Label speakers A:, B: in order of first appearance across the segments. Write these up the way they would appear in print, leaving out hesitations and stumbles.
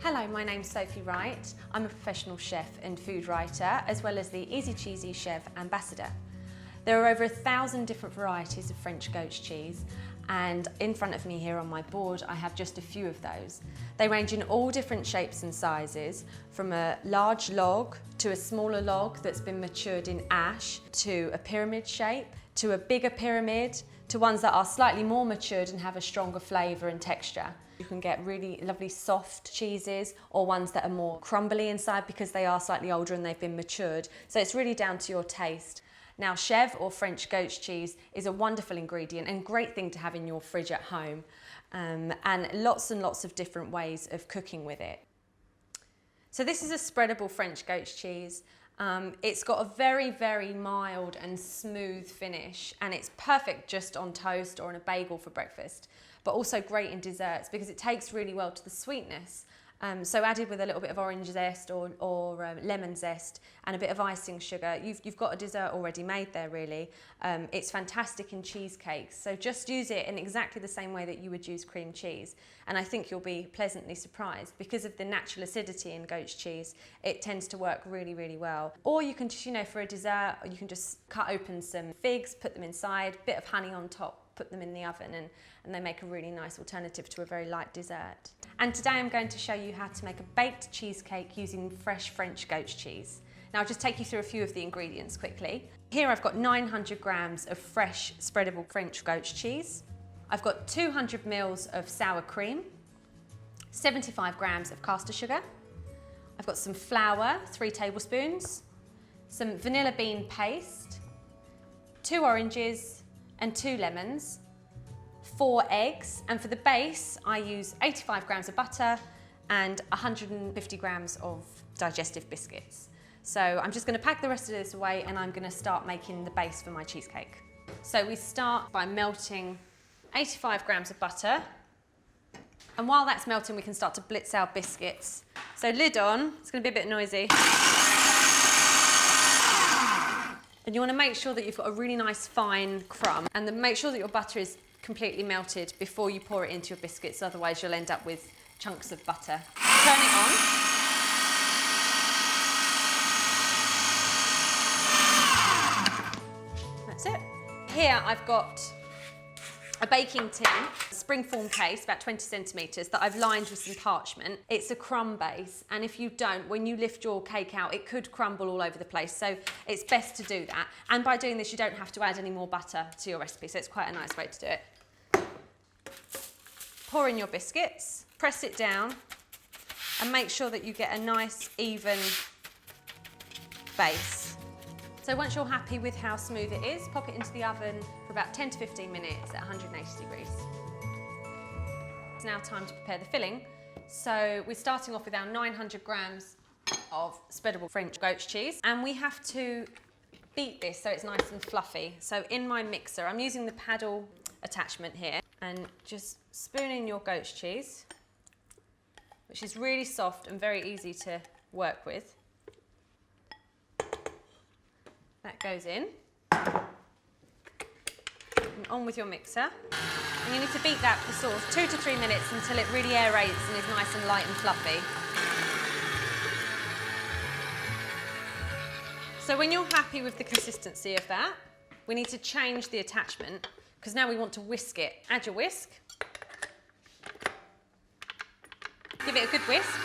A: Hello, my name's Sophie Wright. I'm a professional chef and food writer, as well as the Easy Cheesy Chef Ambassador. There are over 1,000 different varieties of French goat's cheese, and in front of me here on my board I have just a few of those. They range in all different shapes and sizes, from a large log to a smaller log that's been matured in ash, to a pyramid shape, to a bigger pyramid, to ones that are slightly more matured and have a stronger flavour and texture. You can get really lovely soft cheeses, or ones that are more crumbly inside because they are slightly older and they've been matured. So it's really down to your taste. Now, Chèvre or French goat's cheese is a wonderful ingredient and great thing to have in your fridge at home, and lots of different ways of cooking with it. So this is a spreadable French goat's cheese. It's got a very mild and smooth finish, and it's perfect just on toast or on a bagel for breakfast, but also great in desserts because it takes really well to the sweetness. So added with a little bit of orange zest or lemon zest and a bit of icing sugar, you've got a dessert already made there really. It's fantastic in cheesecakes, so just use it in exactly the same way that you would use cream cheese, and I think you'll be pleasantly surprised. Because of the natural acidity in goat's cheese, it tends to work really well. Or you can just, for a dessert, you can just cut open some figs, put them inside, bit of honey on top, put them in the oven, and they make a really nice alternative to a very light dessert. And today I'm going to show you how to make a baked cheesecake using fresh French goat's cheese. Now I'll just take you through a few of the ingredients quickly. Here I've got 900 grams of fresh spreadable French goat's cheese. I've got 200 mils of sour cream, 75 grams of caster sugar. I've got some flour, 3 tablespoons, some vanilla bean paste, 2 oranges and 2 lemons, 4 eggs, and for the base I use 85 grams of butter and 150 grams of digestive biscuits. So I'm just going to pack the rest of this away and I'm going to start making the base for my cheesecake. So we start by melting 85 grams of butter, and while that's melting we can start to blitz our biscuits. So lid on, it's going to be a bit noisy. And you want to make sure that you've got a really nice fine crumb, and then make sure that your butter is completely melted before you pour it into your biscuits, otherwise you'll end up with chunks of butter. Turn it on. That's it. Here I've got a baking tin, a springform case, about 20 centimetres, that I've lined with some parchment. It's a crumb base, and if you don't, when you lift your cake out, it could crumble all over the place, so it's best to do that. And by doing this, you don't have to add any more butter to your recipe, so it's quite a nice way to do it. Pour in your biscuits, press it down, and make sure that you get a nice, even base. So once you're happy with how smooth it is, pop it into the oven for about 10 to 15 minutes at 180 degrees. It's now time to prepare the filling. So we're starting off with our 900 grams of spreadable French goat's cheese, and we have to beat this so it's nice and fluffy. So in my mixer, I'm using the paddle attachment here, and just spoon in your goat's cheese, which is really soft and very easy to work with. That goes in. And on with your mixer. And you need to beat that for sort of 2 to 3 minutes until it really aerates and is nice and light and fluffy. So when you're happy with the consistency of that, we need to change the attachment, because now we want to whisk it. Add your whisk. Give it a good whisk.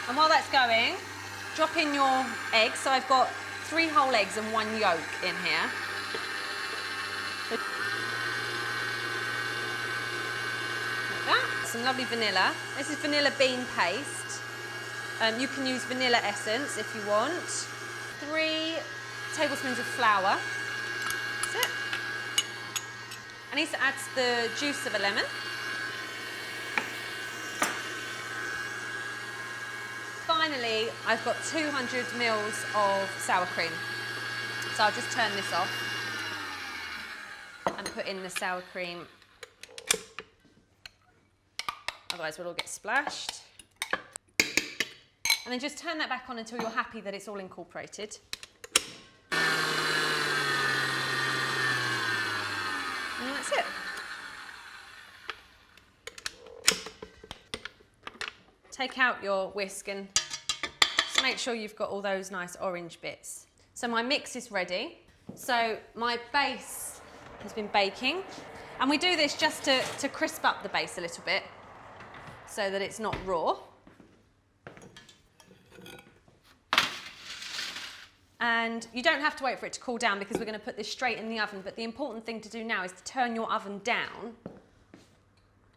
A: And while that's going, drop in your eggs. So I've got 3 whole eggs and 1 yolk in here. Like that. Some lovely vanilla. This is vanilla bean paste. You can use vanilla essence if you want. 3 tablespoons of flour. That's it. I need to add the juice of a lemon. Finally, I've got 200 mils of sour cream. So I'll just turn this off and put in the sour cream. Otherwise we'll all get splashed. And then just turn that back on until you're happy that it's all incorporated. And that's it. take out your whisk and just make sure you've got all those nice orange bits. So my mix is ready. So my base has been baking. And we do this just to crisp up the base a little bit so that it's not raw. And you don't have to wait for it to cool down because we're going to put this straight in the oven. But the important thing to do now is to turn your oven down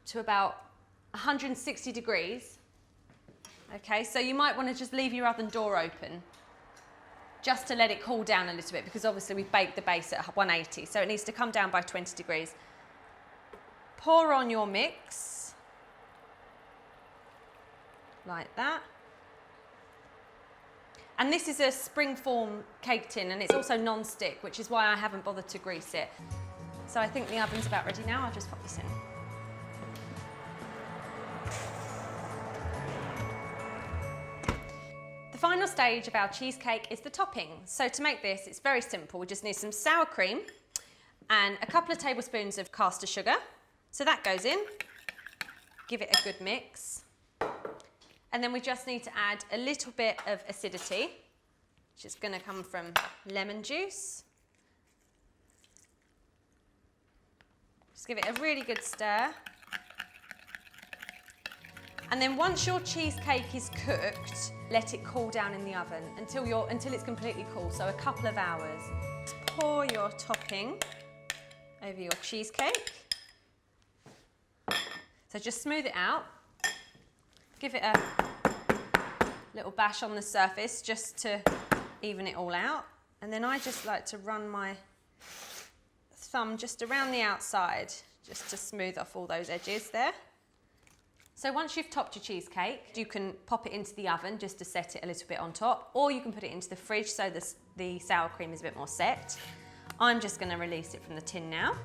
A: to about 160 degrees. Okay, so you might want to just leave your oven door open just to let it cool down a little bit because obviously we baked the base at 180, so it needs to come down by 20 degrees. Pour on your mix, like that. And this is a springform cake tin and it's also non-stick, which is why I haven't bothered to grease it. So I think the oven's about ready now. I'll just pop this in. The final stage of our cheesecake is the topping. So to make this, it's very simple. We just need some sour cream and a couple of tablespoons of caster sugar. So that goes in. Give it a good mix. And then we just need to add a little bit of acidity, which is going to come from lemon juice. Just give it a really good stir. And then once your cheesecake is cooked, let it cool down in the oven until it's completely cool, so a couple of hours. Pour your topping over your cheesecake. So just smooth it out. Give it a little bash on the surface just to even it all out. And then I just like to run my thumb just around the outside just to smooth off all those edges there. So once you've topped your cheesecake, you can pop it into the oven just to set it a little bit on top, or you can put it into the fridge so the sour cream is a bit more set. I'm just going to release it from the tin now.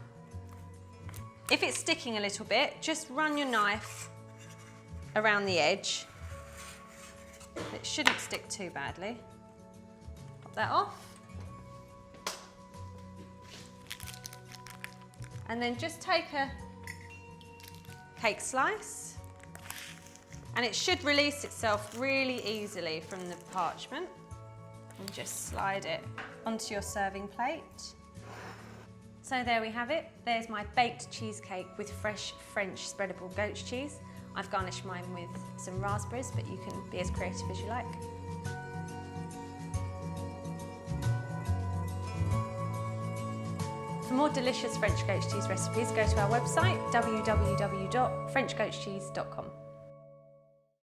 A: If it's sticking a little bit, just run your knife around the edge. It shouldn't stick too badly. Pop that off. And then just take a cake slice, and it should release itself really easily from the parchment, and just slide it onto your serving plate. So there we have it. There's my baked cheesecake with fresh French spreadable goat's cheese. I've garnished mine with some raspberries, but you can be as creative as you like. For more delicious French goat's cheese recipes, go to our website, www.frenchgoatscheese.com.